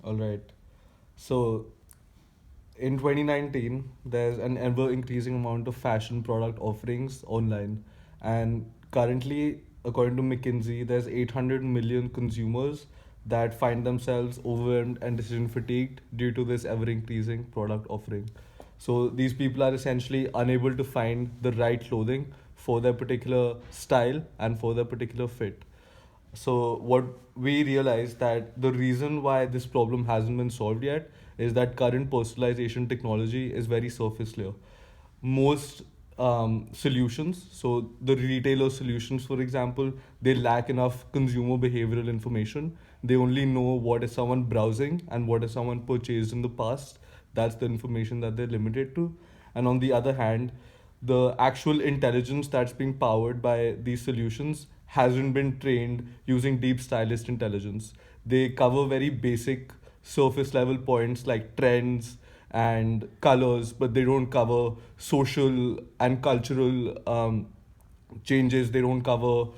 All right. So in 2019, there's an ever increasing amount of fashion product offerings online. And currently, according to McKinsey, there's 800 million consumers that find themselves overwhelmed and decision fatigued due to this ever increasing product offering. So these people are essentially unable to find the right clothing for their particular style and for their particular fit. So what we realized that the reason why this problem hasn't been solved yet is that current personalization technology is very surface layer. Most solutions, so the retailer solutions, for example, they lack enough consumer behavioral information. They only know what is someone browsing and what is someone purchased in the past. That's the information that they're limited to. And on the other hand, the actual intelligence that's being powered by these solutions hasn't been trained using deep stylist intelligence. They cover very basic surface level points like trends and colors, but they don't cover social and cultural changes. They don't cover,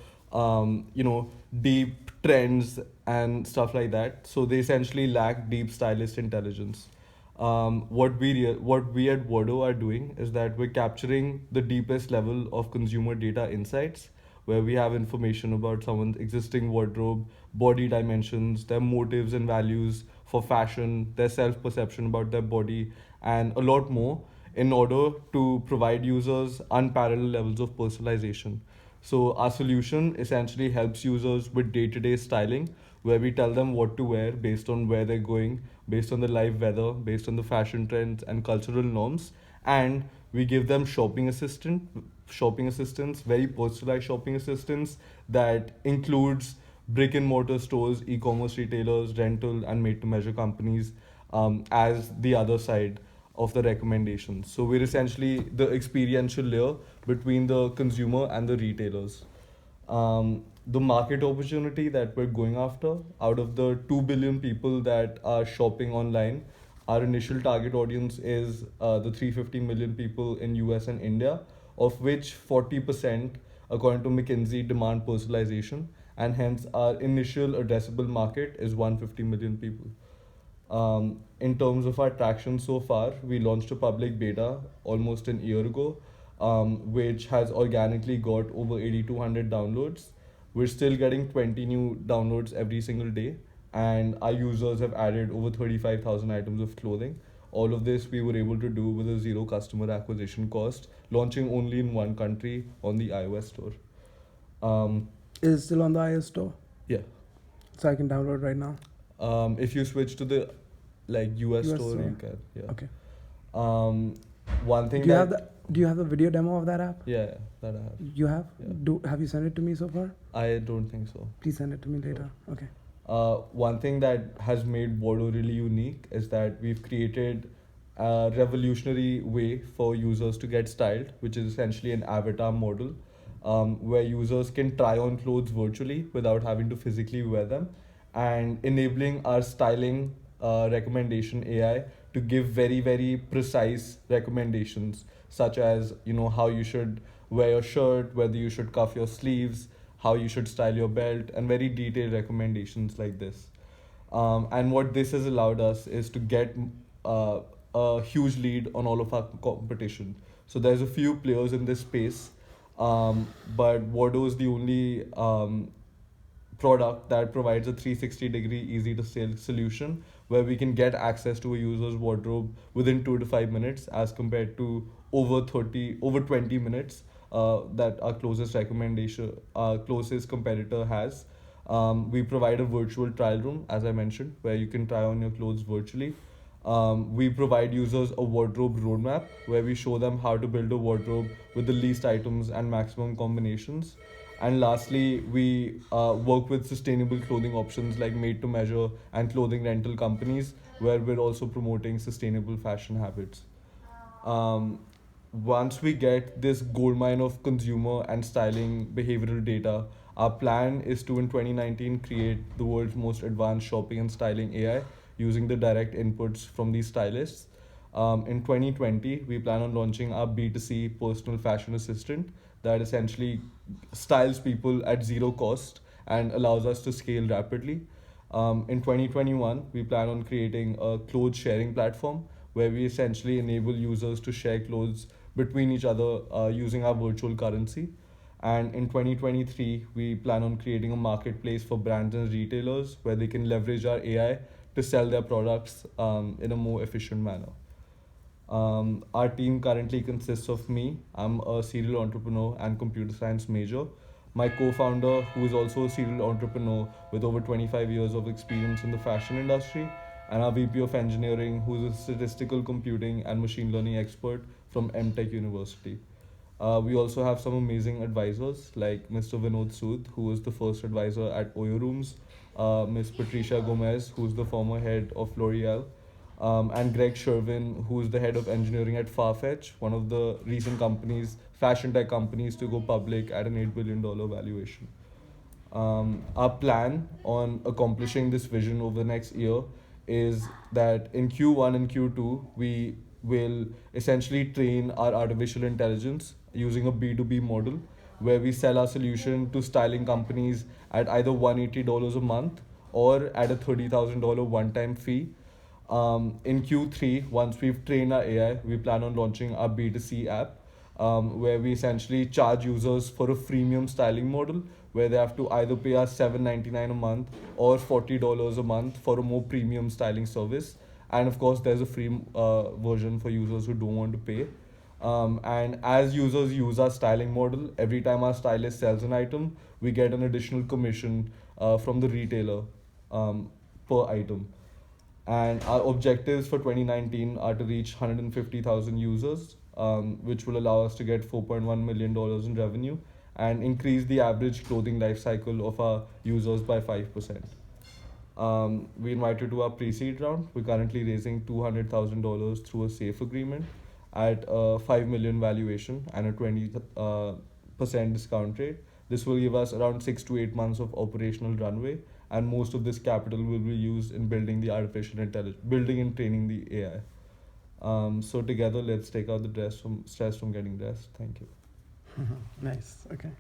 deep trends and stuff like that. So they essentially lack deep stylist intelligence. What we at Wardo are doing is that we're capturing the deepest level of consumer data insights, where we have information about someone's existing wardrobe, body dimensions, their motives and values for fashion, their self perception about their body, and a lot more, in order to provide users unparalleled levels of personalization. So our solution essentially helps users with day-to-day styling, where we tell them what to wear based on where they're going, based on the live weather, based on the fashion trends and cultural norms, and we give them shopping assistance, very personalized shopping assistance that includes brick and mortar stores, e-commerce retailers, rental and made-to-measure companies, as the other side of the recommendations. So we're essentially the experiential layer between the consumer and the retailers. The market opportunity that we're going after, out of the 2 billion people that are shopping online, our initial target audience is the 350 million people in US and India, of which 40%, according to McKinsey, demand personalization, and hence our initial addressable market is 150 million people. In terms of our traction so far, we launched a public beta almost an year ago, which has organically got over 8,200 downloads. We're still getting 20 new downloads every single day, and our users have added over 35,000 items of clothing. All of this we were able to do with a zero customer acquisition cost, launching only in one country on the iOS store. Um, Is it still on the iOS store? yeah. So I can download right now. If you switch to the US US store, store. you can. Yeah. Okay. Um, one thing Do you that have the Do you have the video demo of that app? yeah, that I have. You have? Yeah. Have you sent it to me so far? I don't think so. Please send it to me later. Okay. One thing that has made Wardo really unique is that we've created a revolutionary way for users to get styled, which is essentially an avatar model, where users can try on clothes virtually without having to physically wear them, and enabling our styling recommendation AI to give very, very precise recommendations, such as how you should wear your shirt, whether you should cuff your sleeves, how you should style your belt, and very detailed recommendations like this. And what this has allowed us is to get uh, a huge lead on all of our competition. So there's a few players in this space, but Wardo is the only product that provides a 360-degree easy to sell solution, where we can get access to a user's wardrobe within 2 to 5 minutes, as compared to over 20 minutes that our closest competitor has. We provide a virtual trial room, as I mentioned, where you can try on your clothes virtually. We provide users a wardrobe roadmap, where we show them how to build a wardrobe with the least items and maximum combinations. And lastly, we work with sustainable clothing options like made to measure and clothing rental companies, where we're also promoting sustainable fashion habits. Um, Once we get this goldmine of consumer and styling behavioral data, our plan is to in 2019 create the world's most advanced shopping and styling AI using the direct inputs from these stylists. In 2020, we plan on launching our B2C personal fashion assistant that essentially styles people at zero cost and allows us to scale rapidly. In 2021, we plan on creating a clothes sharing platform where we essentially enable users to share clothes between each other using our virtual currency. And in 2023, we plan on creating a marketplace for brands and retailers where they can leverage our AI to sell their products in a more efficient manner. Our team currently consists of me. I'm a serial entrepreneur and computer science major. My co founder, who is also a serial entrepreneur with over 25 years of experience in the fashion industry, and our VP of engineering, who is a statistical computing and machine learning expert from MTech University. We also have some amazing advisors like Mr. Vinod Sood, who was the first advisor at Oyo Rooms, Ms. Patricia Gomez, who's the former head of L'Oreal, and Greg Sherwin, who's the head of engineering at Farfetch, one of the recent companies, fashion tech companies, to go public at an $8 billion valuation. Our plan on accomplishing this vision over the next year is that in Q1 and Q2, we will essentially train our artificial intelligence using a B2B model where we sell our solution to styling companies at either $180 a month or at a $30,000 one time fee. In Q3, once we've trained our AI, we plan on launching our B2C app where we essentially charge users for a freemium styling model where they have to either pay us $7.99 a month or $40 a month for a more premium styling service. And of course, there's a free version for users who don't want to pay. And as users use our styling model, every time our stylist sells an item, we get an additional commission from the retailer per item. And our objectives for 2019 are to reach 150,000 users, which will allow us to get $4.1 million in revenue and increase the average clothing life cycle of our users by 5%. We invited to our pre-seed round. We're currently raising $200,000 through a safe agreement at a 5 million valuation and a 20% discount rate. This will give us around 6 to 8 months of operational runway, and most of this capital will be used in building the artificial intelligence, building and training the AI. So together, let's take out the stress from getting dressed. Thank you. Nice. Okay.